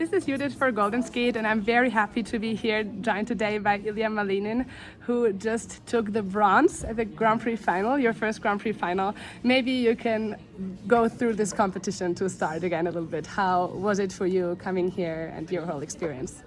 This is Judith for Golden Skate, and I'm very happy to be here, joined today by Ilya Malinin, who just took the bronze at the Grand Prix final, your first Grand Prix final. Maybe you can go through this competition to start again a little bit. How was it for you coming here and your whole experience?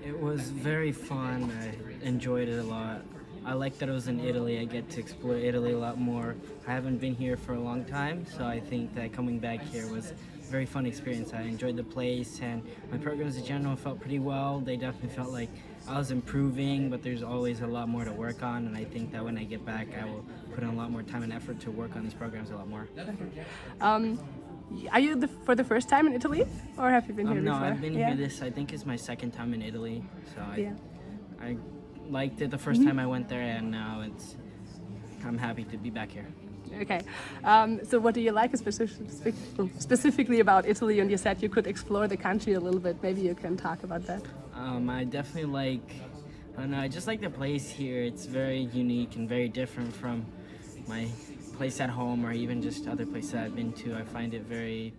It was very fun. I enjoyed it a lot. I like that it was in Italy. I get to explore Italy a lot more. I haven't been here for a long time, so I think that coming back here was a very fun experience. I enjoyed the place, and my programs in general felt pretty well. They definitely felt like I was improving, but there's always a lot more to work on, and I think that when I get back, I will put in a lot more time and effort to work on these programs a lot more. Are you for the first time in Italy, or have you been here No, before? I've been Yeah. here this, I think, is my second time in Italy, so Yeah. I liked it the first time I went there, and now I'm happy to be back here. Okay. So what do you like specifically about Italy? And you said you could explore the country a little bit. Maybe you can talk about that. I definitely I don't know, I just like the place here. It's very unique and very different from my place at home or even just other places I've been to. I find it very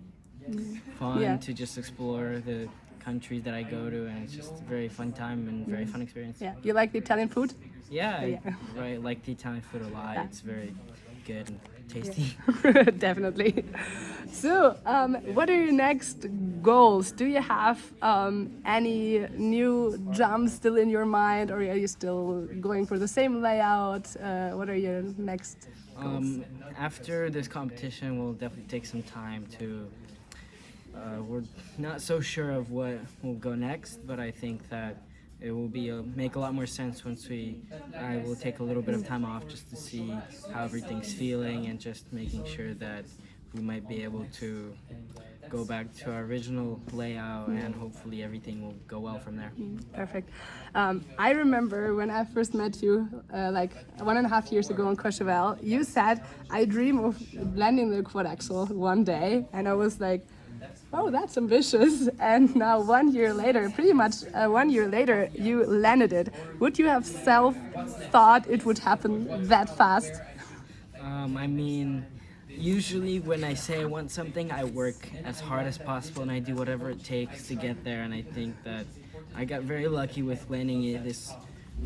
fun Yeah. to just explore the countries that I go to, and it's just a very fun time and very fun experience. Yeah. You like the Italian food? Yeah, Yeah. I like the Italian food a lot. Yeah. It's very good and tasty. Definitely. So, what are your next goals? Do you have any new jumps still in your mind, or are you still going for the same layout? What are your next goals? After this competition, we'll definitely take some time to. We're not so sure of what will go next, but I think that it will make a lot more sense once I will take a little bit of time off just to see how everything's feeling and just making sure that we might be able to go back to our original layout, and hopefully everything will go well from there. Perfect. I remember when I first met you, like 1.5 years ago in Courchevel, you said, I dream of landing the quad axel one day. And I was like, oh, that's ambitious. And now 1 year later, pretty much 1 year later, you landed it. Would you have thought it would happen that fast? I mean, usually when I say I want something, I work as hard as possible and I do whatever it takes to get there. And I think that I got very lucky with landing it this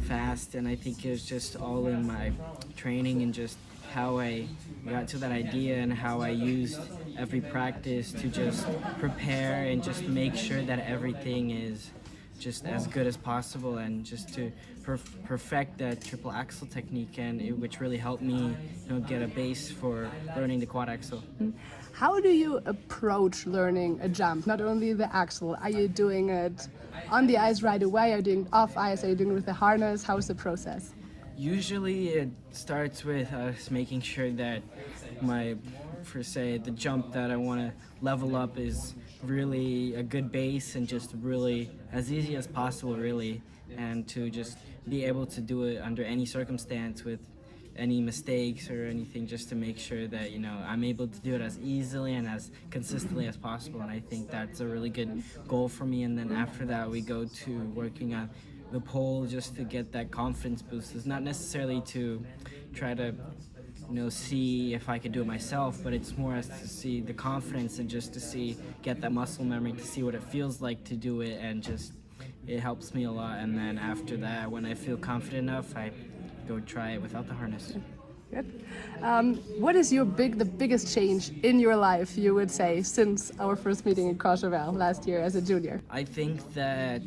fast, and I think it was just all in my training and just how I got to that idea and how I used every practice to just prepare and just make sure that everything is just as good as possible, and just to perfect that triple axel technique, and which really helped me, get a base for learning the quad axel. How do you approach learning a jump? Not only the axle, are you doing it on the ice right away? Are you doing it off ice? Are you doing it with the harness? How's the process? Usually it starts with us making sure that the jump that I want to level up is really a good base and just really as easy as possible, really, and to just be able to do it under any circumstance with any mistakes or anything, just to make sure that I'm able to do it as easily and as consistently as possible. And I think that's a really good goal for me. And then after that, we go to working on the pole just to get that confidence boost. It's not necessarily to try to see if I could do it myself, but it's more as to see the confidence and just to get that muscle memory to see what it feels like to do it, and just it helps me a lot. And then after that, when I feel confident enough, I go try it without the harness. Good. What is the biggest change in your life, you would say, since our first meeting in Courchevel last year as a junior? I think that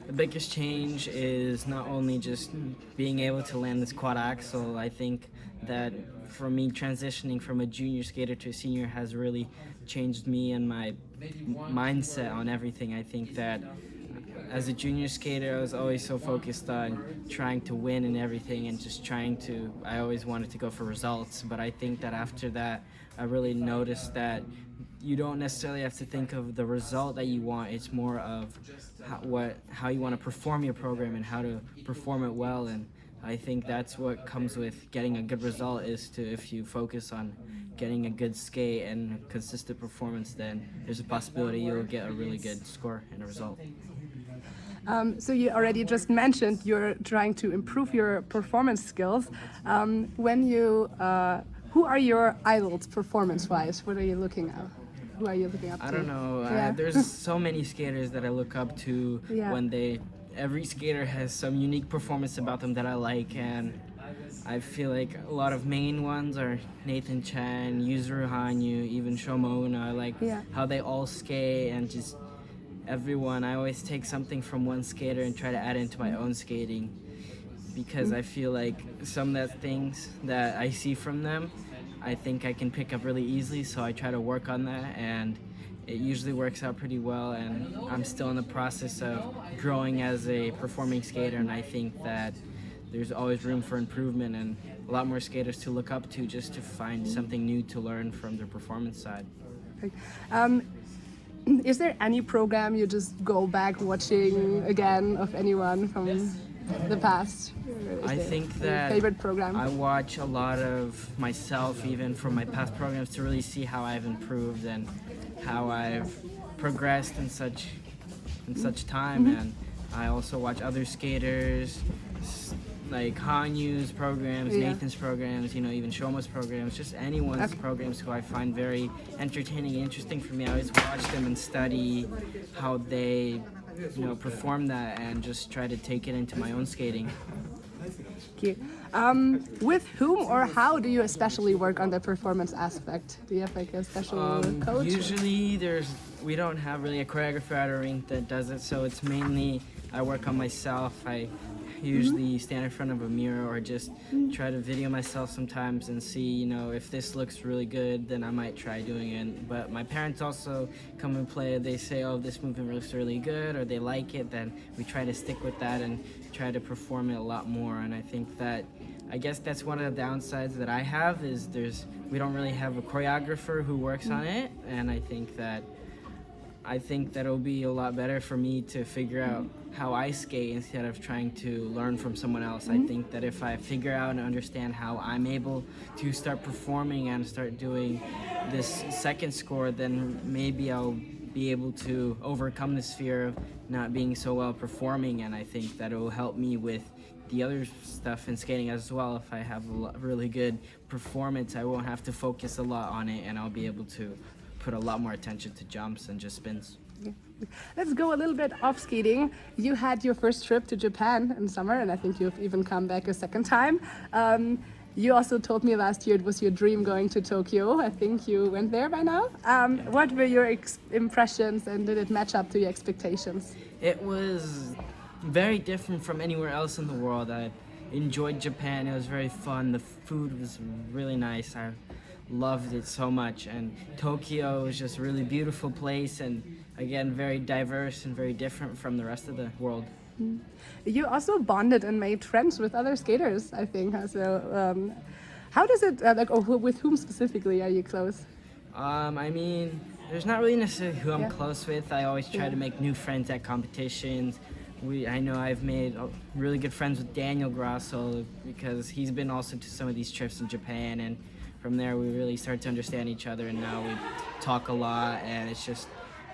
the biggest change is not only just being able to land this quad axel. I think that for me, transitioning from a junior skater to a senior has really changed me and my mindset on everything. I think that as a junior skater, I was always so focused on trying to win and everything, and just I always wanted to go for results. But I think that after that, I really noticed that you don't necessarily have to think of the result that you want. It's more of how you want to perform your program and how to perform it well. And I think that's what comes with getting a good result, is if you focus on getting a good skate and a consistent performance, then there's a possibility you'll get a really good score and a result. So you already just mentioned you're trying to improve your performance skills. Who are your idols performance-wise? What are you looking at? Who are you looking up to? I don't know. Yeah. There's so many skaters that I look up to Yeah. when every skater has some unique performance about them that I like, and I feel like a lot of main ones are Nathan Chen, Yuzuru Hanyu, even Shomona. I like Yeah. how they all skate and just everyone. I always take something from one skater and try to add into my own skating because I feel like some of the things that I see from them, I think I can pick up really easily, so I try to work on that, and it usually works out pretty well, and I'm still in the process of growing as a performing skater, and I think that there's always room for improvement and a lot more skaters to look up to just to find something new to learn from their performance side. Is there any program you just go back watching again of anyone from the past? I think that favorite program. I watch a lot of myself even from my past programs to really see how I've improved and how I've progressed in such time, and I also watch other skaters like Hanyu's programs, Yeah. Nathan's programs, even Shoma's programs, just anyone's programs who I find very entertaining and interesting for me. I always watch them and study how they perform that and just try to take it into my own skating. Okay. With whom or how do you especially work on the performance aspect? Do you have like a special coach? Usually we don't have really a choreographer at our rink that does it, so it's mainly I work on myself. I usually stand in front of a mirror or just try to video myself sometimes and see, if this looks really good, then I might try doing it. But my parents also come and play. They say, oh, this movement looks really good, or they like it, then we try to stick with that and try to perform it a lot more. And I guess that's one of the downsides that I have is we don't really have a choreographer who works on it, and I think that it'll be a lot better for me to figure out how I skate instead of trying to learn from someone else. I think that if I figure out and understand how I'm able to start performing and start doing this second score, then maybe I'll be able to overcome this fear of not being so well performing, and I think that it will help me with the other stuff in skating as well. If I have a really good performance, I won't have to focus a lot on it, and I'll be able to put a lot more attention to jumps and just spins. Let's go a little bit off skating. You had your first trip to Japan in summer, and I think you've even come back a second time. You also told me last year it was your dream going to Tokyo. I think you went there by now. What were your impressions, and did it match up to your expectations? It was very different from anywhere else in the world. I enjoyed Japan. It was very fun. The food was really nice. I loved it so much, and Tokyo was just a really beautiful place, and again very diverse and very different from the rest of the world. You also bonded and made friends with other skaters, I think. So how does it with whom specifically are you close? There's not really necessarily who I'm Yeah. close with. I always try to make new friends at competitions. I know I've made really good friends with Daniel Grasso because he's been also to some of these trips in Japan, and from there we really started to understand each other, and now we talk a lot, and it's just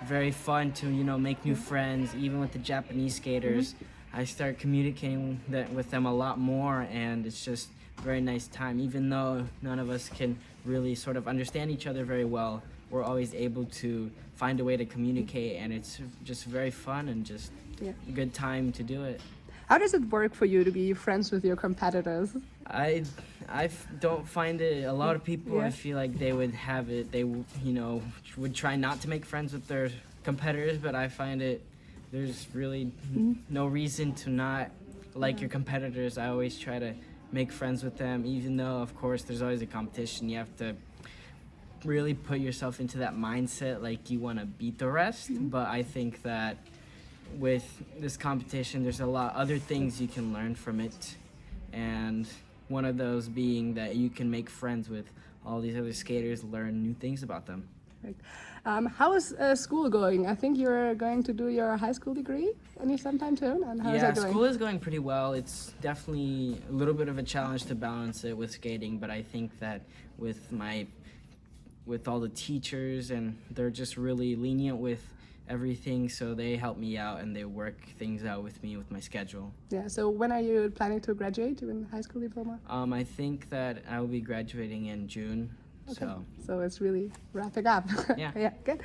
very fun to make new friends. Even with the Japanese skaters, I start communicating with them a lot more, and it's just a very nice time. Even though none of us can really sort of understand each other very well, we're always able to find a way to communicate, and it's just very fun and just a good time to do it. How does it work for you to be friends with your competitors? I don't find it. A lot of people, I Yeah. feel like they would have it. They would try not to make friends with their competitors, but I find it. There's really no reason to not like your competitors. I always try to make friends with them, even though, of course, there's always a competition. You have to really put yourself into that mindset, like you want to beat the rest. But I think that with this competition, there's a lot other things you can learn from it, and one of those being that you can make friends with all these other skaters, learn new things about them. How is school going? I think you're going to do your high school degree sometime soon. And how is that going? School is going pretty well. It's definitely a little bit of a challenge to balance it with skating, but I think that with all the teachers, and they're just really lenient with everything, so they help me out and they work things out with me with my schedule. Yeah. So when are you planning to graduate in high school diploma? I think that I will be graduating in June, So So it's really wrapping up. Yeah. Yeah, good.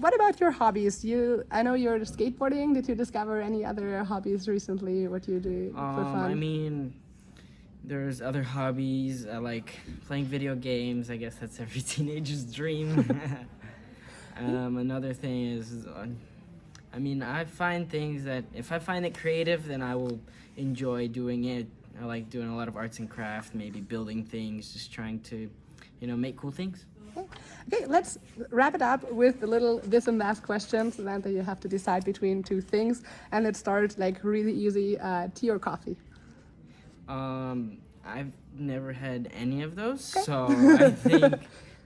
What about your hobbies? I know you're skateboarding. Did you discover any other hobbies recently? What you do for fun? I mean, there's other hobbies. I like playing video games. I guess that's every teenager's dream. Another thing is, I mean, I find things that if I find it creative, then I will enjoy doing it. I like doing a lot of arts and craft, maybe building things, just trying to, make cool things. Okay, let's wrap it up with a little this and that questions, and then you have to decide between two things. And let's start like really easy: tea or coffee? I've never had any of those, so I think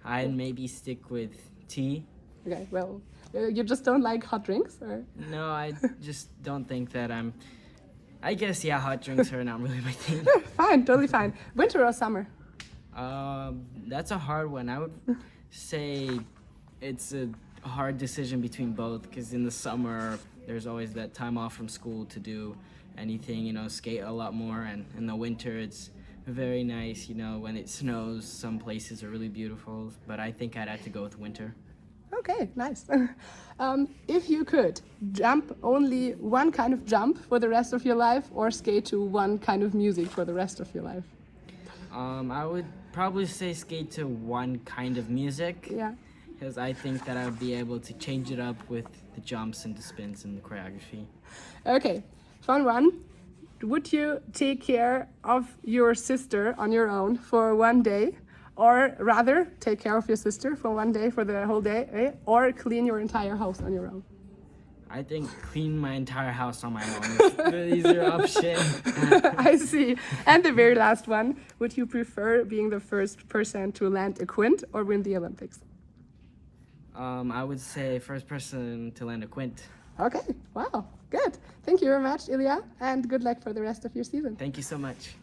I'd maybe stick with tea. Okay, well, you just don't like hot drinks, or? No, I just don't think that I guess, yeah, hot drinks are not really my thing. Fine, totally fine. Winter or summer? That's a hard one. I would say it's a hard decision between both, because in the summer, there's always that time off from school to do anything, skate a lot more, and in the winter, it's very nice, when it snows, some places are really beautiful, but I think I'd have to go with winter. Okay, nice. If you could jump only one kind of jump for the rest of your life, or skate to one kind of music for the rest of your life? I would probably say skate to one kind of music. Yeah. Because I think that I would be able to change it up with the jumps and the spins and the choreography. Okay, fun one. Would you take care of your sister on your own for one day? Or rather, take care of your sister for one day, for the whole day, or clean your entire house on your own? I think clean my entire house on my own is the easier option. I see. And the very last one, would you prefer being the first person to land a quint or win the Olympics? I would say first person to land a quint. Okay, wow, good. Thank you very much, Ilya, and good luck for the rest of your season. Thank you so much.